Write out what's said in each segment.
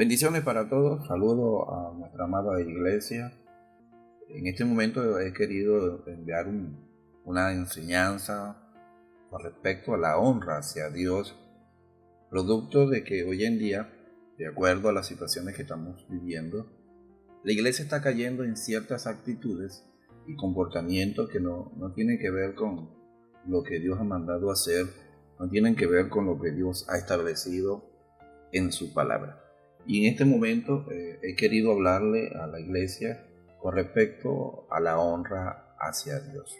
Bendiciones para todos, saludo a nuestra amada iglesia. En este momento he querido enviar una enseñanza con respecto a la honra hacia Dios, producto de que hoy en día, de acuerdo a las situaciones que estamos viviendo, la iglesia está cayendo en ciertas actitudes y comportamientos que no tienen que ver con lo que Dios ha mandado hacer, no tienen que ver con lo que Dios ha establecido en su palabra. Y en este momento he querido hablarle a la iglesia con respecto a la honra hacia Dios.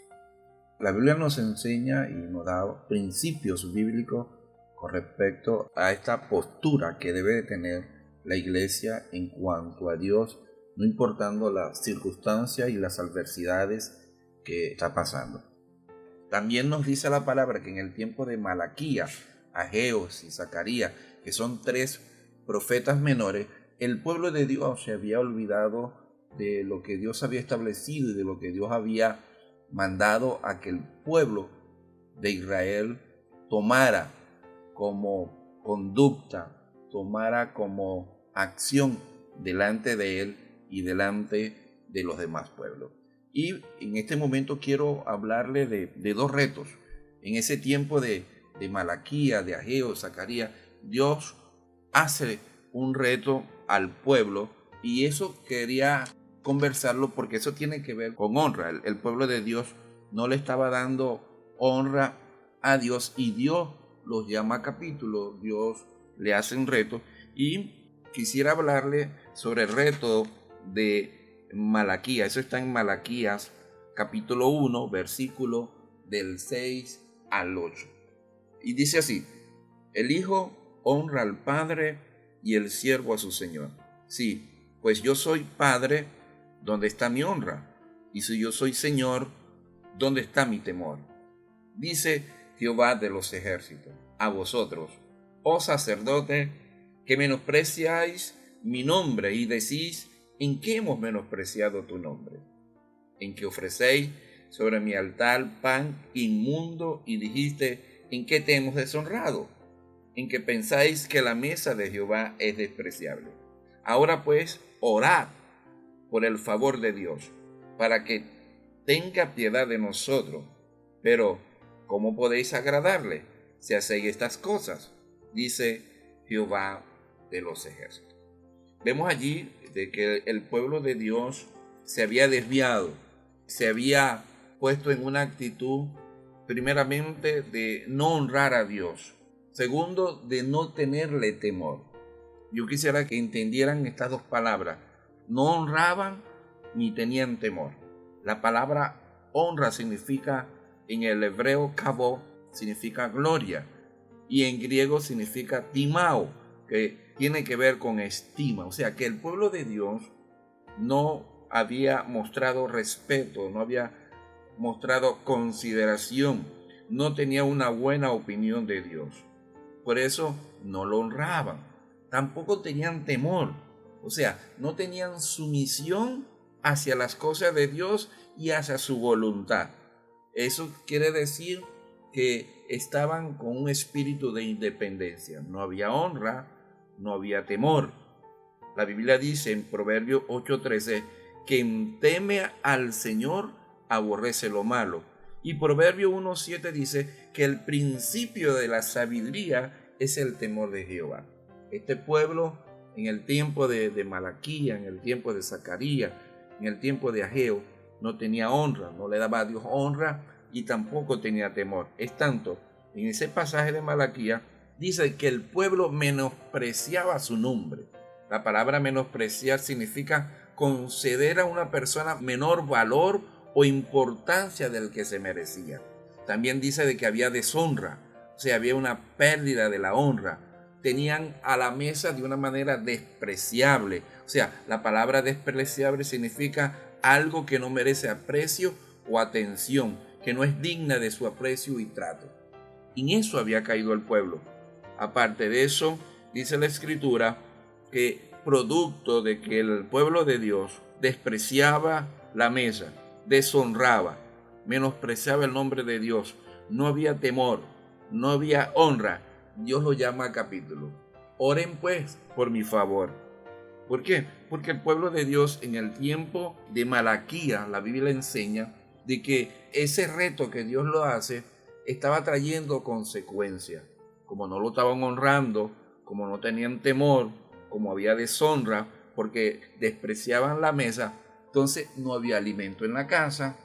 La Biblia nos enseña y nos da principios bíblicos con respecto a esta postura que debe de tener la iglesia en cuanto a Dios, no importando las circunstancias y las adversidades que está pasando. También nos dice la palabra que en el tiempo de Malaquías, Ageos y Zacarías, que son tres profetas menores, el pueblo de Dios se había olvidado de lo que Dios había establecido y de lo que Dios había mandado a que el pueblo de Israel tomara como conducta, tomara como acción delante de él y delante de los demás pueblos. Y en este momento quiero hablarle de dos retos. En ese tiempo de Malaquías, de Ageo, Zacarías, Dios hace un reto al pueblo, y eso quería conversarlo porque eso tiene que ver con honra. El pueblo de Dios no le estaba dando honra a Dios y Dios los llama a capítulo, Dios le hace un reto, y quisiera hablarle sobre el reto de Malaquías. Eso está en Malaquías capítulo 1, versículo del 6 al 8. Y dice así: el hijo honra al padre y el siervo a su señor. Sí, pues yo soy padre, ¿dónde está mi honra? Y si yo soy señor, ¿dónde está mi temor? Dice Jehová de los ejércitos a vosotros, oh sacerdotes, que menospreciáis mi nombre y decís: ¿en qué hemos menospreciado tu nombre? En que ofrecéis sobre mi altar pan inmundo y dijiste: ¿en qué te hemos deshonrado? En que pensáis que la mesa de Jehová es despreciable. Ahora pues, orad por el favor de Dios, para que tenga piedad de nosotros. Pero, ¿cómo podéis agradarle si hacéis estas cosas? Dice Jehová de los ejércitos. Vemos allí de que el pueblo de Dios se había desviado, se había puesto en una actitud, primeramente, de no honrar a Dios. Segundo, de no tenerle temor. Yo quisiera que entendieran estas dos palabras. No honraban ni tenían temor. La palabra honra significa, en el hebreo kavod, significa gloria, y en griego significa timao, que tiene que ver con estima. O sea que el pueblo de Dios no había mostrado respeto, no había mostrado consideración, no tenía una buena opinión de Dios. Por eso no lo honraban. Tampoco tenían temor. O sea, no tenían sumisión hacia las cosas de Dios y hacia su voluntad. Eso quiere decir que estaban con un espíritu de independencia. No había honra, no había temor. La Biblia dice en Proverbios 8:13, quien teme al Señor aborrece lo malo. Y Proverbio 1:7 dice que el principio de la sabiduría es el temor de Jehová. Este pueblo, en el tiempo de Malaquías, en el tiempo de Zacarías, en el tiempo de Ageo, no tenía honra, no le daba a Dios honra y tampoco tenía temor. Es tanto, en ese pasaje de Malaquías dice que el pueblo menospreciaba su nombre. La palabra menospreciar significa conceder a una persona menor valor o importancia del que se merecía. También dice de que había deshonra, o sea, había una pérdida de la honra. Tenían a la mesa de una manera despreciable. O sea, la palabra despreciable significa algo que no merece aprecio o atención, que no es digna de su aprecio y trato. En eso había caído el pueblo. Aparte de eso, dice la Escritura que producto de que el pueblo de Dios despreciaba la mesa, deshonraba, menospreciaba el nombre de Dios, no había temor, no había honra, Dios lo llama a capítulo. Oren pues por mi favor. ¿Por qué? Porque el pueblo de Dios en el tiempo de Malaquía, la Biblia enseña de que ese reto que Dios lo hace estaba trayendo consecuencias. Como no lo estaban honrando, como no tenían temor, como había deshonra, porque despreciaban la mesa, entonces no había alimento en la casa,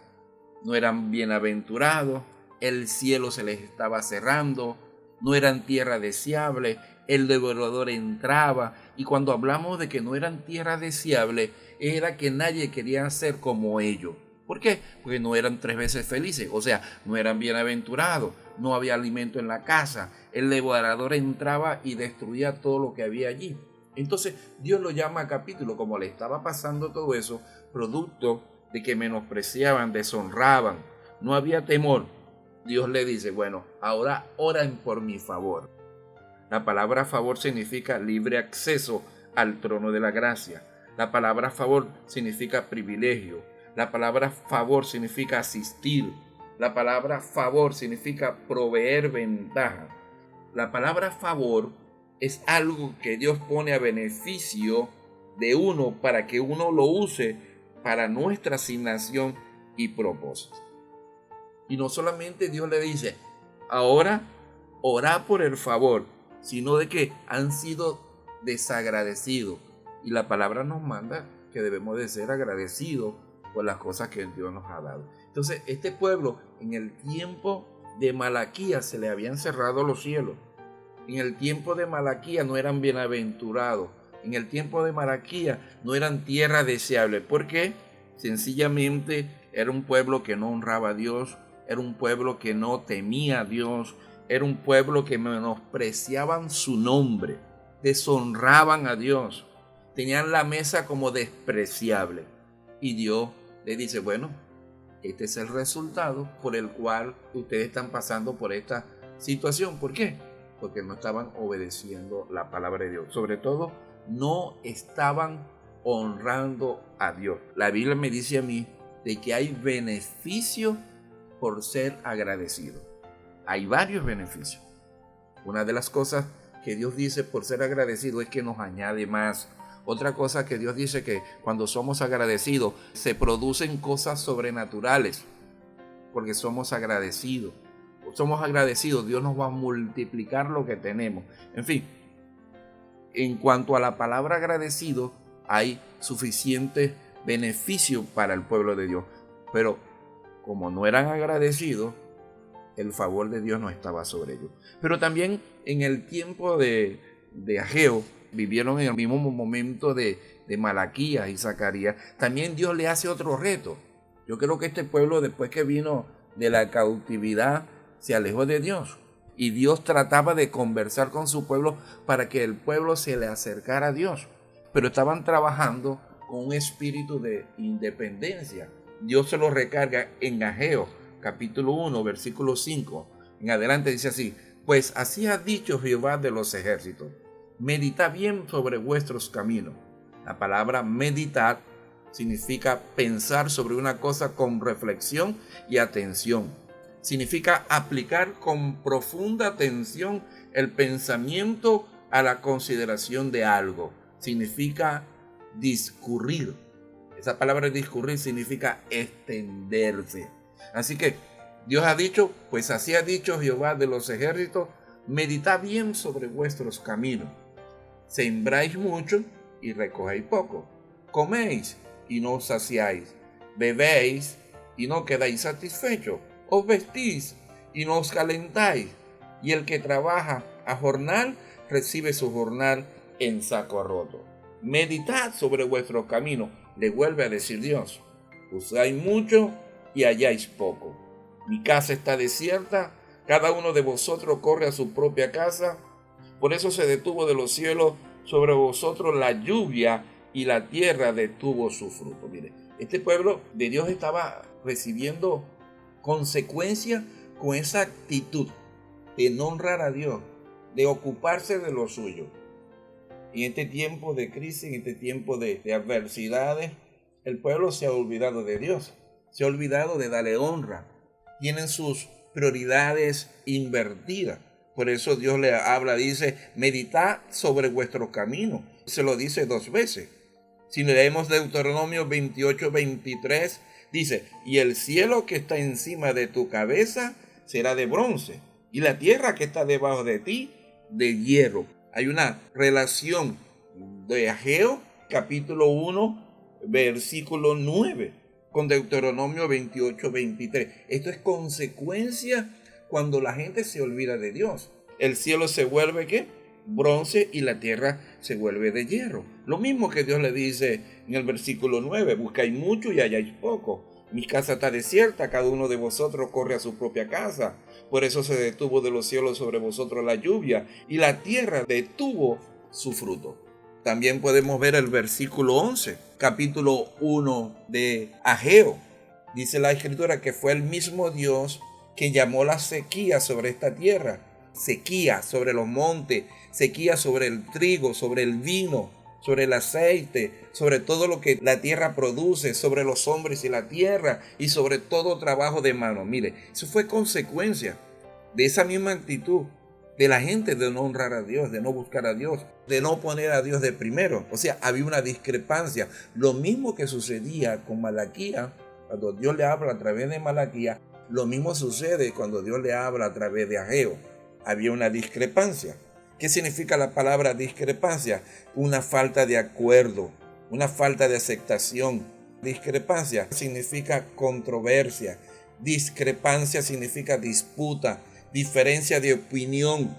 no eran bienaventurados, el cielo se les estaba cerrando, no eran tierra deseable, el devorador entraba, y cuando hablamos de que no eran tierra deseable, era que nadie quería ser como ellos. ¿Por qué? Porque no eran 3 veces felices, o sea, no eran bienaventurados, no había alimento en la casa, el devorador entraba y destruía todo lo que había allí. Entonces Dios lo llama a capítulo, como le estaba pasando todo eso, producto de que menospreciaban, deshonraban, no había temor. Dios le dice, bueno, ahora oren por mi favor. La palabra favor significa libre acceso al trono de la gracia. La palabra favor significa privilegio. La palabra favor significa asistir. La palabra favor significa proveer ventaja. La palabra favor es algo que Dios pone a beneficio de uno para que uno lo use para nuestra asignación y propósito. Y no solamente Dios le dice, ahora orá por el favor, sino de que han sido desagradecidos. Y la palabra nos manda que debemos de ser agradecidos por las cosas que Dios nos ha dado. Entonces, este pueblo, en el tiempo de Malaquía, se le habían cerrado los cielos. En el tiempo de Malaquía no eran bienaventurados. En el tiempo de Malaquía no eran tierra deseable. ¿Por qué? Sencillamente era un pueblo que no honraba a Dios, era un pueblo que no temía a Dios, era un pueblo que menospreciaban su nombre, deshonraban a Dios, tenían la mesa como despreciable. Y Dios le dice, bueno, este es el resultado por el cual ustedes están pasando por esta situación. ¿Por qué? Porque no estaban obedeciendo la palabra de Dios. Sobre todo, no estaban honrando a Dios. La Biblia me dice a mí de que hay beneficio por ser agradecido. Hay varios beneficios. Una de las cosas que Dios dice por ser agradecido es que nos añade más. Otra cosa que Dios dice que cuando somos agradecidos se producen cosas sobrenaturales porque somos agradecidos. Somos agradecidos, Dios nos va a multiplicar lo que tenemos. En fin, en cuanto a la palabra agradecido, hay suficiente beneficio para el pueblo de Dios. Pero como no eran agradecidos, el favor de Dios no estaba sobre ellos. Pero también en el tiempo de Ageo, vivieron en el mismo momento de Malaquías y Zacarías. También Dios le hace otro reto. Yo creo que este pueblo, después que vino de la cautividad, se alejó de Dios. Y Dios trataba de conversar con su pueblo para que el pueblo se le acercara a Dios. Pero estaban trabajando con un espíritu de independencia. Dios se lo recarga en Ageo, capítulo 1, versículo 5. En adelante dice así, pues así ha dicho Jehová de los ejércitos, meditad bien sobre vuestros caminos. La palabra meditar significa pensar sobre una cosa con reflexión y atención. Significa aplicar con profunda atención el pensamiento a la consideración de algo. Significa discurrir. Esa palabra discurrir significa extenderse. Así que Dios ha dicho, pues así ha dicho Jehová de los ejércitos, meditad bien sobre vuestros caminos. Sembráis mucho y recogéis poco. Coméis y no os saciáis. Bebéis y no quedáis satisfechos. Os vestís y no os calentáis. Y el que trabaja a jornal recibe su jornal en saco roto. Meditad sobre vuestros caminos, le vuelve a decir Dios. Usáis mucho y halláis poco. Mi casa está desierta, cada uno de vosotros corre a su propia casa. Por eso se detuvo de los cielos sobre vosotros la lluvia y la tierra detuvo su fruto. Mire, este pueblo de Dios estaba recibiendo consecuencias con esa actitud de no honrar a Dios, de ocuparse de lo suyo. En este tiempo de crisis, en este tiempo de adversidades, el pueblo se ha olvidado de Dios, se ha olvidado de darle honra. Tienen sus prioridades invertidas. Por eso Dios le habla, dice, meditad sobre vuestro camino. Se lo dice 2 veces. Si leemos Deuteronomio 28:23, dice, y el cielo que está encima de tu cabeza será de bronce, y la tierra que está debajo de ti de hierro. Hay una relación de Ageo, capítulo 1, versículo 9, con Deuteronomio 28:23. Esto es consecuencia cuando la gente se olvida de Dios. El cielo se vuelve, ¿qué? Bronce, y la tierra se vuelve de hierro. Lo mismo que Dios le dice en el versículo 9, buscáis mucho y halláis poco. Mi casa está desierta, cada uno de vosotros corre a su propia casa. Por eso se detuvo de los cielos sobre vosotros la lluvia, y la tierra detuvo su fruto. También podemos ver el versículo 11, capítulo 1 de Ageo. Dice la Escritura que fue el mismo Dios que llamó la sequía sobre esta tierra. Sequía sobre los montes, sequía sobre el trigo, sobre el vino, sobre el aceite, sobre todo lo que la tierra produce, sobre los hombres y la tierra, y sobre todo trabajo de mano. Mire, eso fue consecuencia de esa misma actitud de la gente de no honrar a Dios, de no buscar a Dios, de no poner a Dios de primero. O sea, había una discrepancia. Lo mismo que sucedía con Malaquía, cuando Dios le habla a través de Malaquía, lo mismo sucede cuando Dios le habla a través de Ageo. Había una discrepancia. ¿Qué significa la palabra discrepancia? Una falta de acuerdo, una falta de aceptación. Discrepancia significa controversia. Discrepancia significa disputa, diferencia de opinión.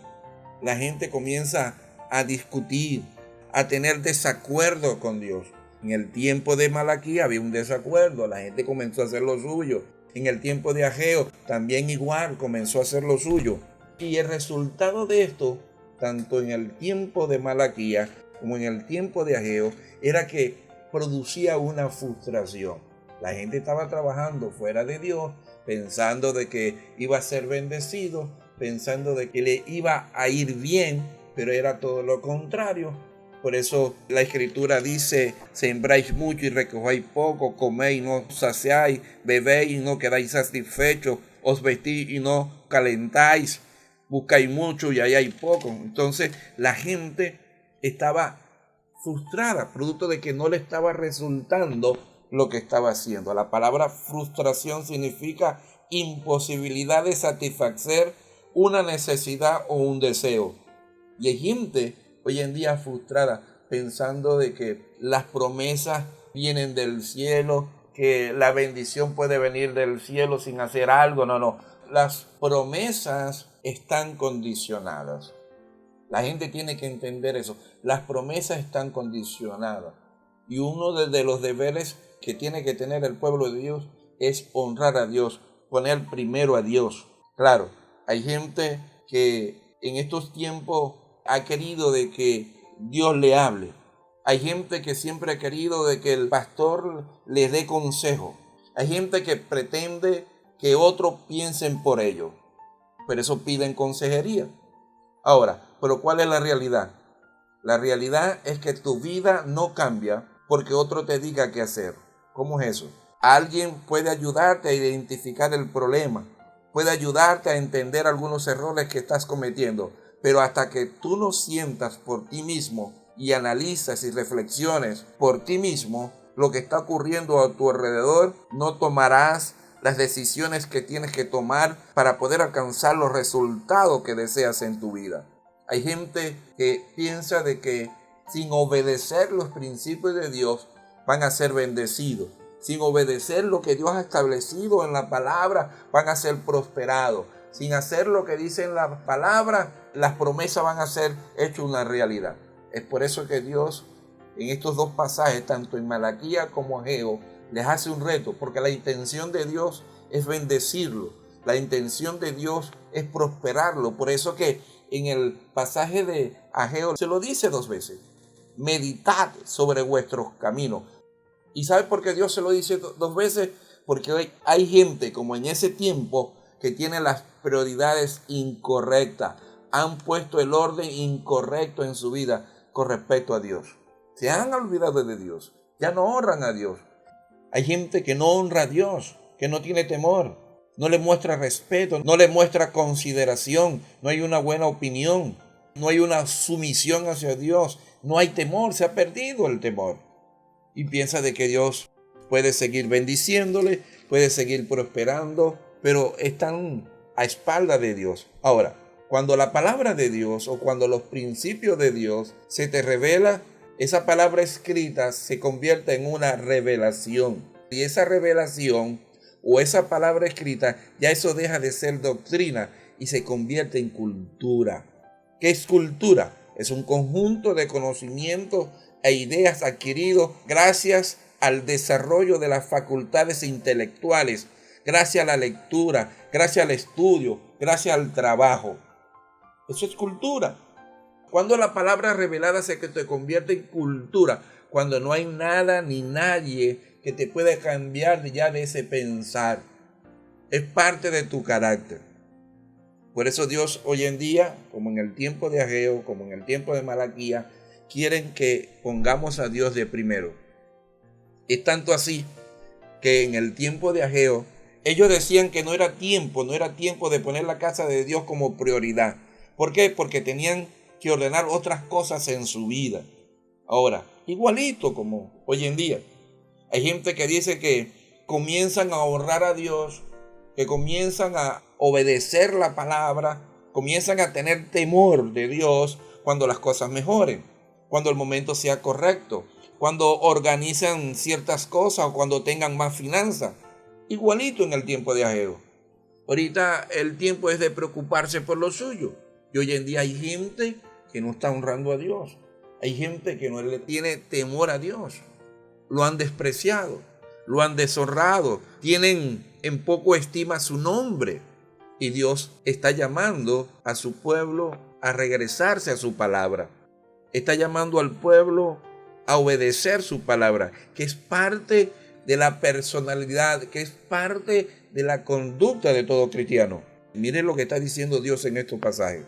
La gente comienza a discutir, a tener desacuerdo con Dios. En el tiempo de Malaquía había un desacuerdo, la gente comenzó a hacer lo suyo. En el tiempo de Ageo también igual comenzó a hacer lo suyo. Y el resultado de esto, tanto en el tiempo de Malaquía como en el tiempo de Ageo, era que producía una frustración. La gente estaba trabajando fuera de Dios, pensando de que iba a ser bendecido, pensando de que le iba a ir bien, pero era todo lo contrario. Por eso la Escritura dice, sembráis mucho y recojáis poco, coméis y no saciáis, bebéis y no quedáis satisfechos, os vestís y no calentáis, buscáis mucho y halláis poco. Entonces la gente estaba frustrada, producto de que no le estaba resultando lo que estaba haciendo. La palabra frustración significa imposibilidad de satisfacer una necesidad o un deseo. Y hay gente hoy en día frustrada, pensando de que las promesas vienen del cielo, que la bendición puede venir del cielo sin hacer algo. No. Las promesas están condicionadas. La gente tiene que entender eso. Las promesas están condicionadas. Y uno de los deberes que tiene que tener el pueblo de Dios es honrar a Dios, poner primero a Dios. Claro, hay gente que en estos tiempos ha querido de que Dios le hable. Hay gente que siempre ha querido de que el pastor les dé consejo. Hay gente que pretende que otros piensen por ellos. Pero eso piden consejería. Ahora, ¿pero cuál es la realidad? La realidad es que tu vida no cambia porque otro te diga qué hacer. ¿Cómo es eso? Alguien puede ayudarte a identificar el problema, puede ayudarte a entender algunos errores que estás cometiendo, pero hasta que tú no sientas por ti mismo y analizas y reflexiones por ti mismo lo que está ocurriendo a tu alrededor, no tomarás las decisiones que tienes que tomar para poder alcanzar los resultados que deseas en tu vida. Hay gente que piensa de que sin obedecer los principios de Dios van a ser bendecidos. Sin obedecer lo que Dios ha establecido en la palabra van a ser prosperados. Sin hacer lo que dice en la palabra, las promesas van a ser hechas una realidad. Es por eso que Dios en estos dos pasajes, tanto en Malaquía como Ageo, les hace un reto, porque la intención de Dios es bendecirlo. La intención de Dios es prosperarlo. Por eso que en el pasaje de Ageo se lo dice dos veces. Meditad sobre vuestros caminos. ¿Y sabe por qué Dios se lo dice dos veces? Porque hoy hay gente como en ese tiempo que tiene las prioridades incorrectas. Han puesto el orden incorrecto en su vida con respecto a Dios. Se han olvidado de Dios. Ya no honran a Dios. Hay gente que no honra a Dios, que no tiene temor, no le muestra respeto, no le muestra consideración, no hay una buena opinión, no hay una sumisión hacia Dios, no hay temor, se ha perdido el temor. y piensa de que Dios puede seguir bendiciéndole, puede seguir prosperando, pero están a espalda de Dios. Ahora, cuando la palabra de Dios o cuando los principios de Dios se te revela, esa palabra escrita se convierte en una revelación. Y esa revelación o esa palabra escrita, ya eso deja de ser doctrina y se convierte en cultura. ¿Qué es cultura? Es un conjunto de conocimientos e ideas adquiridos gracias al desarrollo de las facultades intelectuales, gracias a la lectura, gracias al estudio, gracias al trabajo. Eso es cultura. Cuando la palabra revelada se te convierte en cultura, cuando no hay nada ni nadie que te pueda cambiar ya de ese pensar, es parte de tu carácter. Por eso Dios hoy en día, como en el tiempo de Ageo, como en el tiempo de Malaquía, quieren que pongamos a Dios de primero. Es tanto así que en el tiempo de Ageo, ellos decían que no era tiempo de poner la casa de Dios como prioridad. ¿Por qué? Porque tenían que ordenar otras cosas en su vida. Ahora, igualito como hoy en día, hay gente que dice que comienzan a honrar a Dios, que comienzan a obedecer la palabra, comienzan a tener temor de Dios cuando las cosas mejoren, cuando el momento sea correcto, cuando organizan ciertas cosas o cuando tengan más finanzas. Igualito en el tiempo de Ageo. Ahorita el tiempo es de preocuparse por lo suyo. Y hoy en día hay gente que no está honrando a Dios. Hay gente que no le tiene temor a Dios. Lo han despreciado, lo han deshonrado, tienen en poco estima su nombre. Y Dios está llamando a su pueblo a regresarse a su palabra. Está llamando al pueblo a obedecer su palabra, que es parte de la personalidad, que es parte de la conducta de todo cristiano. Miren lo que está diciendo Dios en estos pasajes.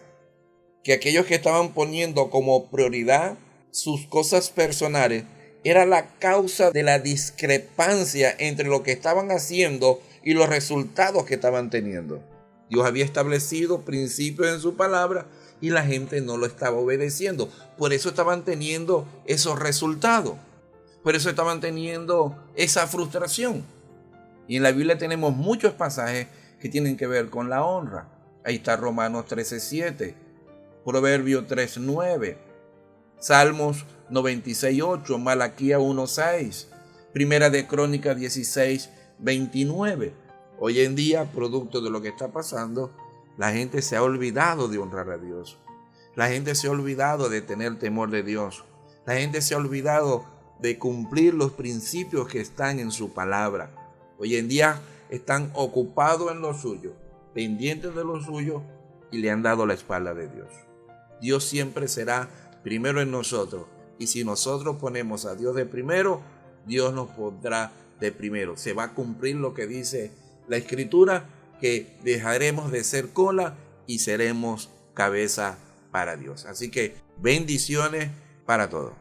Que aquellos que estaban poniendo como prioridad sus cosas personales era la causa de la discrepancia entre lo que estaban haciendo y los resultados que estaban teniendo. Dios había establecido principios en su palabra y la gente no lo estaba obedeciendo. Por eso estaban teniendo esos resultados. Por eso estaban teniendo esa frustración. Y en la Biblia tenemos muchos pasajes que tienen que ver con la honra. Ahí está Romanos 13:7, Proverbios 3:9, Salmos 96:8, Malaquía 1:6, Primera de Crónicas 16:29. Hoy en día, producto de lo que está pasando, la gente se ha olvidado de honrar a Dios. La gente se ha olvidado de tener temor de Dios. La gente se ha olvidado de cumplir los principios que están en su palabra. Hoy en día están ocupados en lo suyo, pendientes de lo suyo y le han dado la espalda de Dios. Dios siempre será primero en nosotros. Y si nosotros ponemos a Dios de primero, Dios nos pondrá de primero. Se va a cumplir lo que dice la Escritura, que dejaremos de ser cola y seremos cabeza para Dios. Así que bendiciones para todos.